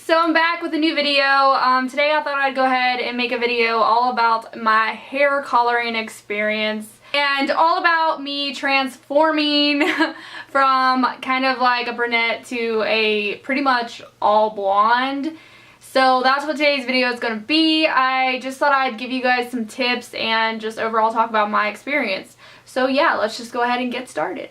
So I'm back with a new video. Today I thought I'd go ahead and make a video all about my hair coloring experience and all about me transforming from kind of like a brunette to a pretty much all blonde. So that's what today's video is going to be. I just thought I'd give you guys some tips and just overall talk about my experience. So yeah, let's just go ahead and get started.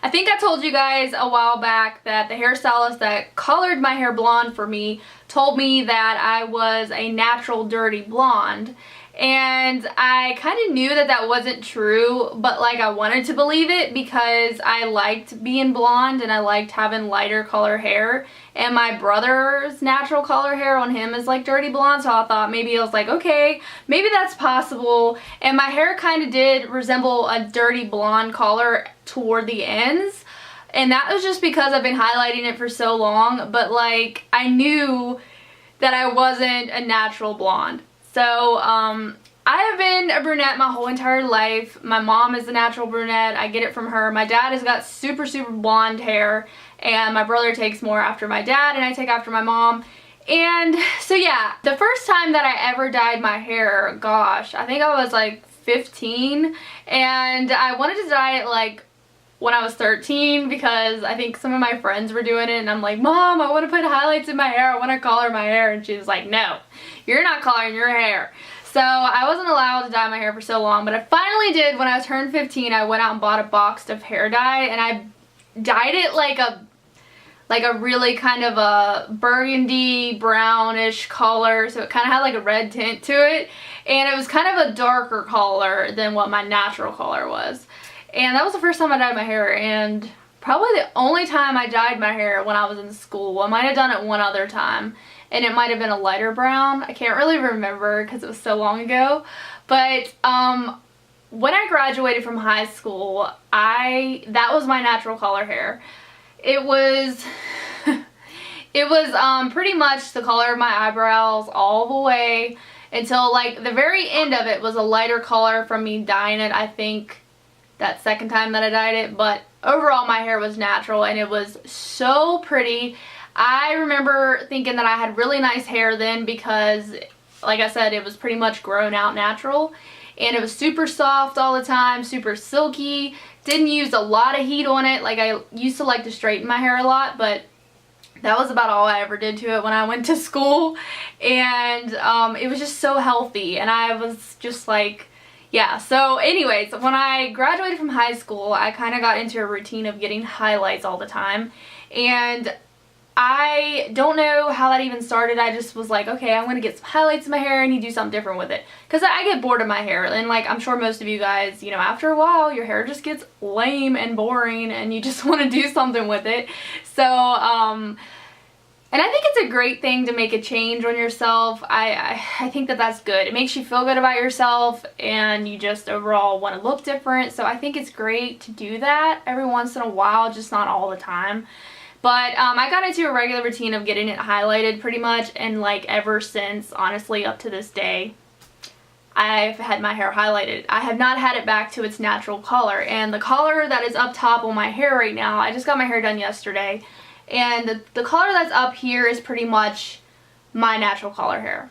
I think I told you guys a while back that the hairstylist that colored my hair blonde for me told me that I was a natural dirty blonde. And I kind of knew that that wasn't true, but like I wanted to believe it because I liked being blonde and I liked having lighter color hair. And my brother's natural color hair on him is like dirty blonde, so I thought maybe I was like, okay, maybe that's possible. And my hair kind of did resemble a dirty blonde color toward the ends. And that was just because I've been highlighting it for so long, but like I knew that I wasn't a natural blonde. So, I have been a brunette my whole entire life. My mom is a natural brunette. I get it from her. My dad has got super blonde hair, and my brother takes more after my dad, and I take after my mom. And so yeah, the first time that I ever dyed my hair, gosh, I think I was like 15, and I wanted to dye it like when I was 13 because I think some of my friends were doing it, and I'm like, Mom, I want to put highlights in my hair, I want to color my hair, and she was like, no, you're not coloring your hair. So I wasn't allowed to dye my hair for so long, but I finally did. When I turned 15, I went out and bought a box of hair dye, and I dyed it like a really kind of a burgundy brownish color, so it kind of had like a red tint to it, and it was kind of a darker color than what my natural color was. And that was the first time I dyed my hair, and probably the only time I dyed my hair when I was in school. I might have done it one other time, and it might have been a lighter brown. I can't really remember because it was so long ago. But when I graduated from high school, that was my natural color hair. It was pretty much the color of my eyebrows all the way until like the very end of it was a lighter color from me dyeing it, I think, that second time that I dyed it. But overall my hair was natural and it was so pretty. I remember thinking that I had really nice hair then because, like I said, it was pretty much grown out natural, and it was super soft all the time, super silky. Didn't use a lot of heat on it. Like I used to like to straighten my hair a lot, but that was about all I ever did to it when I went to school. And it was just so healthy, and I was just like, yeah. So anyways, when I graduated from high school, I kind of got into a routine of getting highlights all the time, and I don't know how that even started. I just was like, okay, I'm going to get some highlights in my hair and you do something different with it. Because I get bored of my hair, and like I'm sure most of you guys, you know, after a while your hair just gets lame and boring and you just want to do something with it. So, and I think it's a great thing to make a change on yourself. I think that that's good. It makes you feel good about yourself, and you just overall want to look different. So I think it's great to do that every once in a while, just not all the time. But I got into a regular routine of getting it highlighted pretty much, and like ever since, honestly, up to this day, I've had my hair highlighted. I have not had it back to its natural color, and the color that is up top on my hair right now, I just got my hair done yesterday, and the color that's up here is pretty much my natural color hair.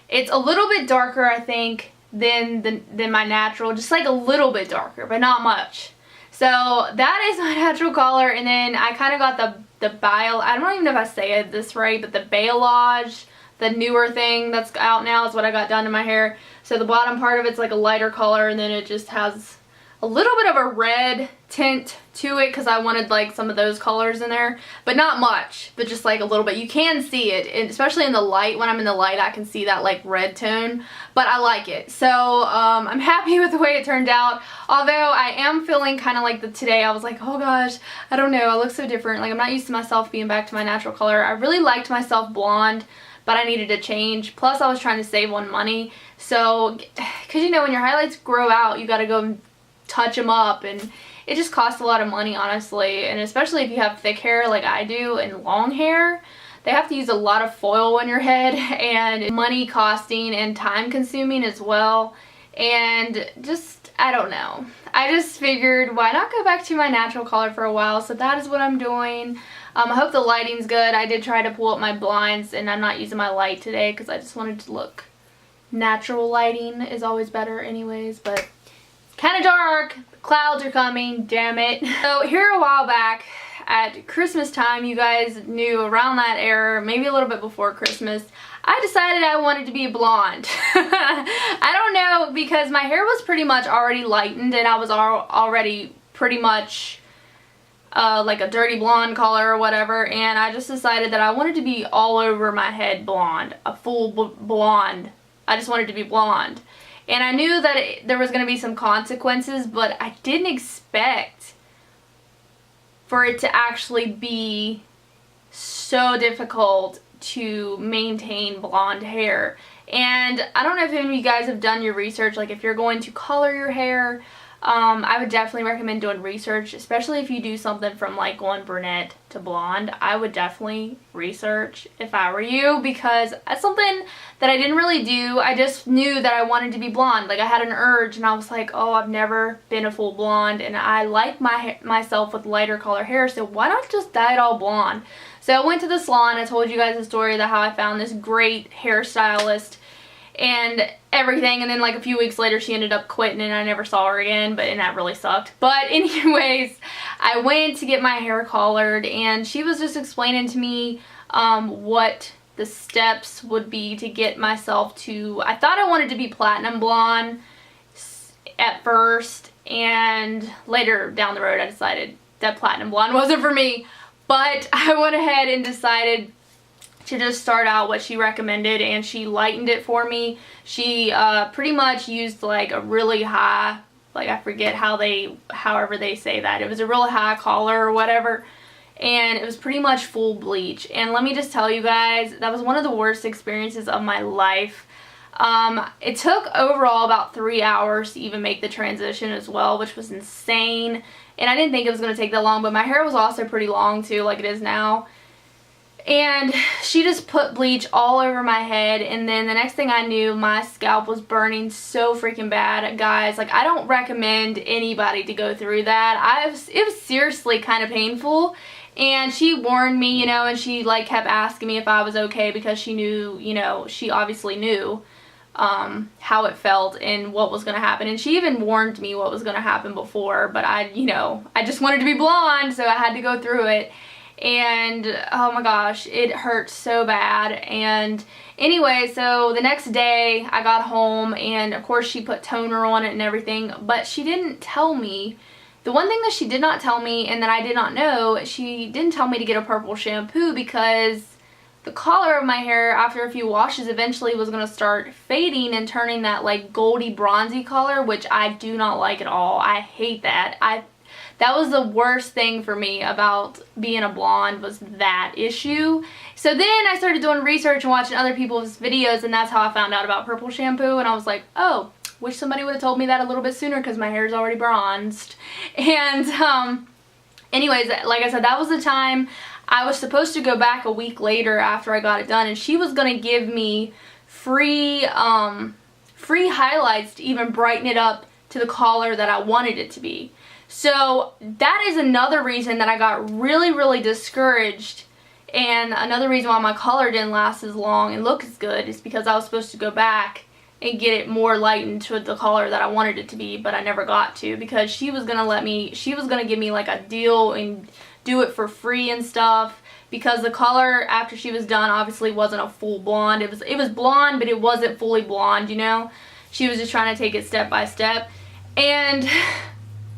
It's a little bit darker, I think, than my natural, just like a little bit darker, but not much. So that is my natural color, and then I kind of got the I don't even know if I say this right, but the balayage, the newer thing that's out now, is what I got done to my hair. So the bottom part of it's like a lighter color, and then it just has a little bit of a red tint to it because I wanted like some of those colors in there, but not much, but just like a little bit. You can see it, and especially in the light. When I'm in the light, I can see that like red tone, but I like it. So I'm happy with the way it turned out, although I am feeling kind of like today I was like, oh gosh, I don't know, I look so different. Like I'm not used to myself being back to my natural color. I really liked myself blonde, but I needed to change. Plus I was trying to save on money, so because you know when your highlights grow out, you got to go and touch them up, and it just costs a lot of money, honestly. And especially if you have thick hair like I do and long hair, they have to use a lot of foil on your head, and money costing and time consuming as well. And just, I don't know, I just figured why not go back to my natural color for a while. So that is what I'm doing. I hope the lighting's good. I did try to pull up my blinds and I'm not using my light today because I just wanted to look. Natural lighting is always better anyways, but it's kind of dark. The clouds are coming, damn it. So here a while back at Christmas time, you guys knew around that era, maybe a little bit before Christmas, I decided I wanted to be blonde. I don't know, because my hair was pretty much already lightened and I was already pretty much like a dirty blonde color or whatever, and I just decided that I wanted to be all over my head blonde, a full blonde. I just wanted to be blonde. And I knew that there was going to be some consequences, but I didn't expect for it to actually be so difficult to maintain blonde hair. And I don't know if any of you guys have done your research, like if you're going to color your hair, I would definitely recommend doing research, especially if you do something from like going brunette to blonde. I would definitely research if I were you, because that's something that I didn't really do. I just knew that I wanted to be blonde. Like I had an urge and I was like, oh, I've never been a full blonde and I like myself with lighter color hair, so why not just dye it all blonde? So I went to the salon. I told you guys the story of how I found this great hairstylist and everything, and then like a few weeks later she ended up quitting and I never saw her again, and that really sucked. But anyways, I went to get my hair colored and she was just explaining to me what the steps would be to get myself to, I thought I wanted to be platinum blonde at first, and later down the road I decided that platinum blonde wasn't for me. But I went ahead and decided to just start out what she recommended, and she lightened it for me. She pretty much used like a really high, like I forget however they say that. It was a real high color or whatever, and it was pretty much full bleach. And let me just tell you guys, that was one of the worst experiences of my life. It took overall about 3 hours to even make the transition as well, which was insane. And I didn't think it was going to take that long, but my hair was also pretty long too, like it is now. And she just put bleach all over my head, and then the next thing I knew, my scalp was burning so freaking bad. Guys, like I don't recommend anybody to go through that. It was seriously kind of painful, and she warned me, you know, and she like kept asking me if I was okay, because she knew, you know, she obviously knew how it felt and what was going to happen. And she even warned me what was going to happen before, but I just wanted to be blonde, so I had to go through it. And oh my gosh, it hurt so bad. And anyway, so the next day I got home, and of course she put toner on it and everything, but she didn't tell me, the one thing that she did not tell me and that I did not know, she didn't tell me to get a purple shampoo, because the color of my hair after a few washes eventually was going to start fading and turning that like goldy bronzy color, which I do not like at all. I hate that. That was the worst thing for me about being a blonde, was that issue. So then I started doing research and watching other people's videos, and that's how I found out about purple shampoo, and I was like, oh, wish somebody would have told me that a little bit sooner, because my hair is already bronzed. And anyways, like I said, that was the time. I was supposed to go back a week later after I got it done, and she was going to give me free highlights to even brighten it up to the color that I wanted it to be. So that is another reason that I got really, really discouraged, and another reason why my color didn't last as long and look as good is because I was supposed to go back and get it more lightened to the color that I wanted it to be, but I never got to, because she was going to give me like a deal and do it for free and stuff, because the color after she was done obviously wasn't a full blonde. It was blonde, but it wasn't fully blonde, you know. She was just trying to take it step by step, and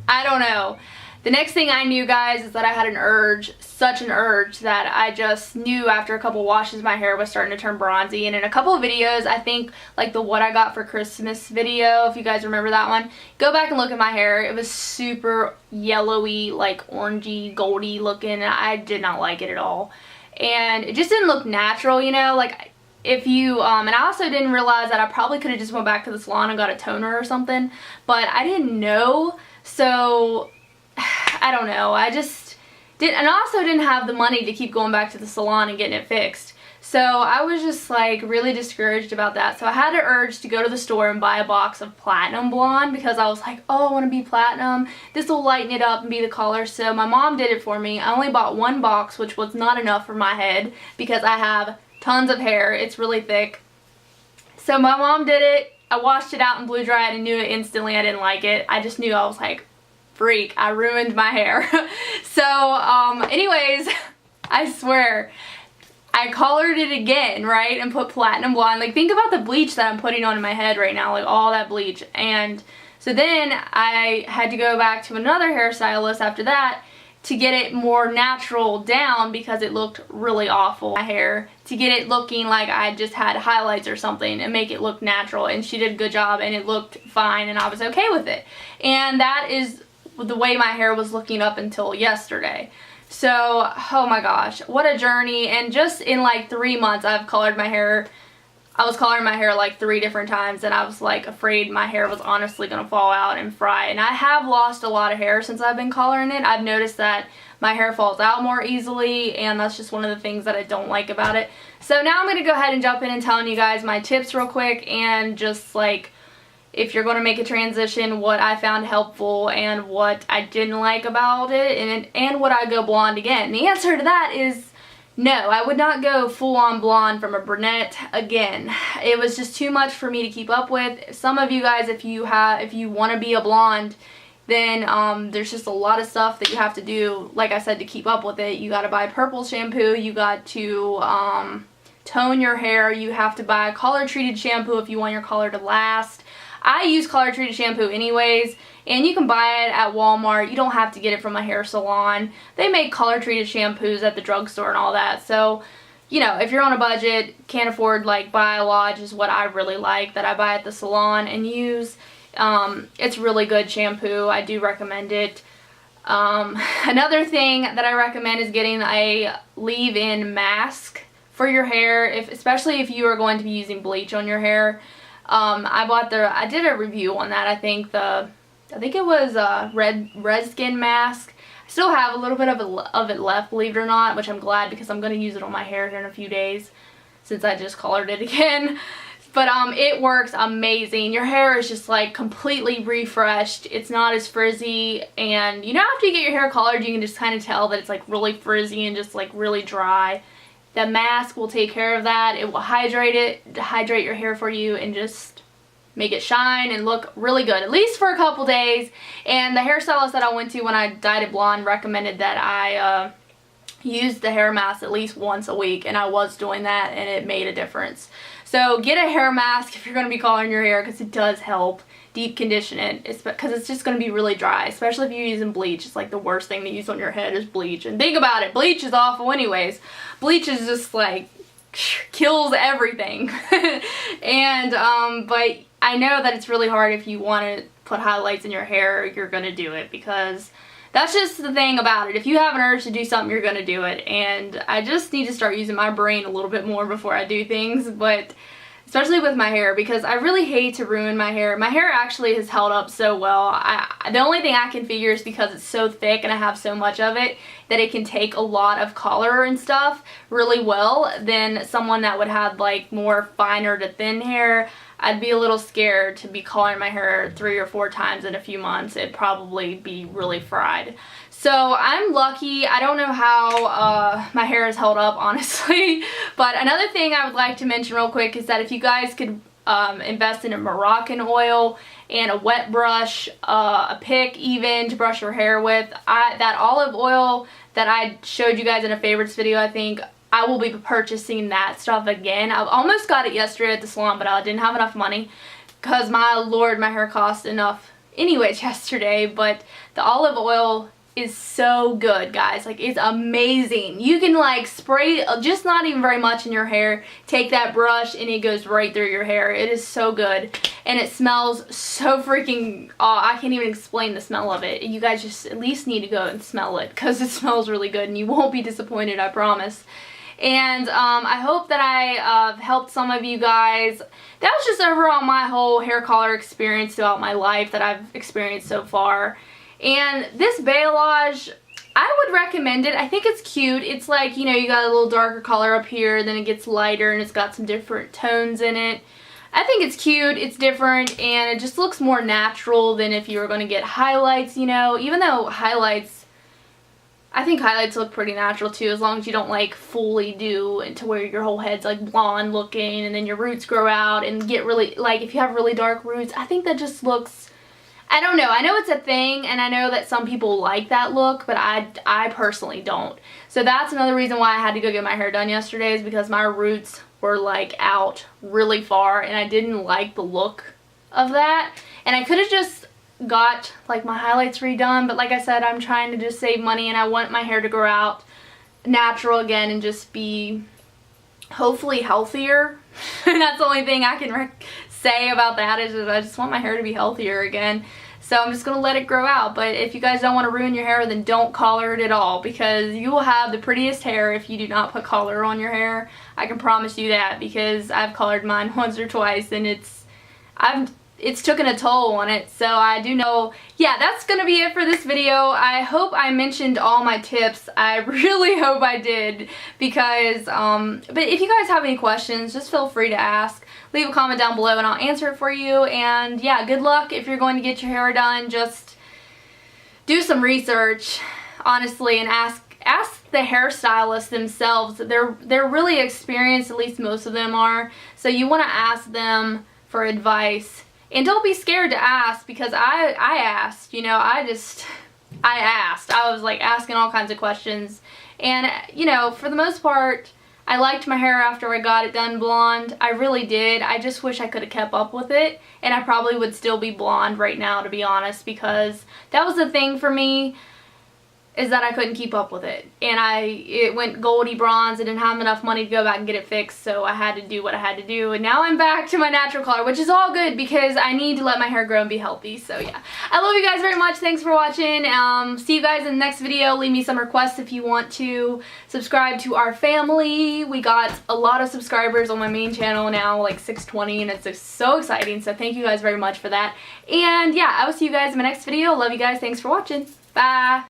I don't know. The next thing I knew, guys, is that I had an urge, such an urge, that I just knew after a couple washes my hair was starting to turn bronzy. And in a couple of videos, I think like the what I got for Christmas video, if you guys remember that one, go back and look at my hair. It was super yellowy, like orangey, goldy looking, and I did not like it at all. And it just didn't look natural, you know, like if you, and I also didn't realize that I probably could have just went back to the salon and got a toner or something, but I didn't know. So I don't know, I just didn't, and I also didn't have the money to keep going back to the salon and getting it fixed. So I was just like really discouraged about that. So I had an urge to go to the store and buy a box of platinum blonde because I was like, oh, I want to be platinum. This will lighten it up and be the color. So my mom did it for me. I only bought one box, which was not enough for my head because I have tons of hair. It's really thick. So my mom did it. I washed it out and blow dried and knew it instantly I didn't like it. I just knew. I was like, freak, I ruined my hair. So anyways, I swear, I colored it again, right, and put platinum blonde. Like, think about the bleach that I'm putting on in my head right now, like all that bleach. And so then I had to go back to another hairstylist after that to get it more natural down because it looked really awful, my hair, to get it looking like I just had highlights or something and make it look natural. And she did a good job and it looked fine and I was okay with it. And that is the way my hair was looking up until yesterday. So, oh my gosh, what a journey. And just in like 3 months I've colored my hair. I was coloring my hair like 3 different times and I was like afraid my hair was honestly going to fall out and fry. And I have lost a lot of hair since I've been coloring it. I've noticed that my hair falls out more easily and that's just one of the things that I don't like about it. So now I'm going to go ahead and jump in and telling you guys my tips real quick and just like if you're going to make a transition, what I found helpful and what I didn't like about it, and would I go blonde again? The answer to that is no, I would not go full-on blonde from a brunette again. It was just too much for me to keep up with. Some of you guys, if you want to be a blonde, then there's just a lot of stuff that you have to do, like I said, to keep up with it. You got to buy purple shampoo, you got to tone your hair, you have to buy color-treated shampoo if you want your color to last. I use color-treated shampoo anyways, and you can buy it at Walmart. You don't have to get it from a hair salon. They make color-treated shampoos at the drugstore and all that. So, you know, if you're on a budget, can't afford like Biolodge is what I really like that I buy at the salon and use. It's really good shampoo. I do recommend it. Another thing that I recommend is getting a leave-in mask for your hair, especially if you are going to be using bleach on your hair. I did a review on that. I think it was a red skin mask. I still have a little bit of it left, believe it or not, which I'm glad because I'm going to use it on my hair here in a few days since I just colored it again. But it works amazing. Your hair is just like completely refreshed. It's not as frizzy, and you know, after you get your hair colored, you can just kind of tell that it's like really frizzy and just like really dry. The mask will take care of that. It will hydrate your hair for you and just make it shine and look really good, at least for a couple days. And the hairstylist that I went to when I dyed it blonde recommended that I use the hair mask at least once a week, and I was doing that and it made a difference. So get a hair mask if you're going to be coloring your hair because it does help deep condition it, because it's just going to be really dry, especially if you're using bleach. It's like the worst thing to use on your head is bleach. And think about it, bleach is awful anyways. Bleach is just like kills everything. And but I know that it's really hard if you want to put highlights in your hair, you're going to do it because that's just the thing about it. If you have an urge to do something, you're going to do it. And I just need to start using my brain a little bit more before I do things, but especially with my hair, because I really hate to ruin my hair. My hair actually has held up so well. The only thing I can figure is because it's so thick and I have so much of it that it can take a lot of color and stuff really well than someone that would have like more finer to thin hair. I'd be a little scared to be coloring my hair 3 or 4 times in a few months. It'd probably be really fried. So I'm lucky. I don't know how my hair has held up, honestly. But another thing I would like to mention real quick is that if you guys could invest in a Moroccan oil and a wet brush, a pick even to brush your hair with. That olive oil that I showed you guys in a favorites video, I think, I will be purchasing that stuff again. I almost got it yesterday at the salon, but I didn't have enough money because my lord, my hair cost enough anyways yesterday. But the olive oil is so good, guys. Like, it's amazing. You can like spray just not even very much in your hair, take that brush and it goes right through your hair. It is so good and it smells so freaking I can't even explain the smell of it. You guys just at least need to go and smell it because it smells really good and you won't be disappointed, I promise. And I hope that I helped some of you guys. That was just overall my whole hair color experience throughout my life that I've experienced so far. And this balayage, I would recommend it. I think it's cute. It's like, you know, you got a little darker color up here, then it gets lighter and it's got some different tones in it. I think it's cute, it's different, and it just looks more natural than if you were going to get highlights, you know. Even though highlights, I think highlights look pretty natural too, as long as you don't like fully do it to where your whole head's like blonde looking and then your roots grow out and get really, like if you have really dark roots, I think that just looks, I don't know. I know it's a thing, and I know that some people like that look, but I personally don't. So that's another reason why I had to go get my hair done yesterday, is because my roots were like out really far, and I didn't like the look of that. And I could have just got like my highlights redone, but like I said, I'm trying to just save money, and I want my hair to grow out natural again and just be hopefully healthier. And that's the only thing I can say about that, is I just want my hair to be healthier again. So I'm just going to let it grow out. But if you guys don't want to ruin your hair, then don't color it at all, because you will have the prettiest hair if you do not put color on your hair. I can promise you that, because I've colored mine once or twice, and it's taken a toll on it. So I do know. Yeah, that's going to be it for this video. I hope I mentioned all my tips. I really hope I did, because but if you guys have any questions, just feel free to ask. Leave a comment down below and I'll answer it for you. And yeah, good luck if you're going to get your hair done. Just do some research, honestly, and ask the hairstylists themselves. They're really experienced, at least most of them are. So you want to ask them for advice. And don't be scared to ask, because I asked, you know, I asked. I was like asking all kinds of questions. And, you know, for the most part, I liked my hair after I got it done blonde. I really did. I just wish I could have kept up with it. And I probably would still be blonde right now, to be honest, because that was the thing for me, is that I couldn't keep up with it. And it went goldy bronze. I didn't have enough money to go back and get it fixed, so I had to do what I had to do. And now I'm back to my natural color, which is all good, because I need to let my hair grow and be healthy. So yeah, I love you guys very much. Thanks for watching. See you guys in the next video. Leave me some requests if you want to subscribe to our family. We got a lot of subscribers on my main channel now, like 620, and it's just so exciting. So thank you guys very much for that. And yeah, I will see you guys in my next video. Love you guys. Thanks for watching. Bye.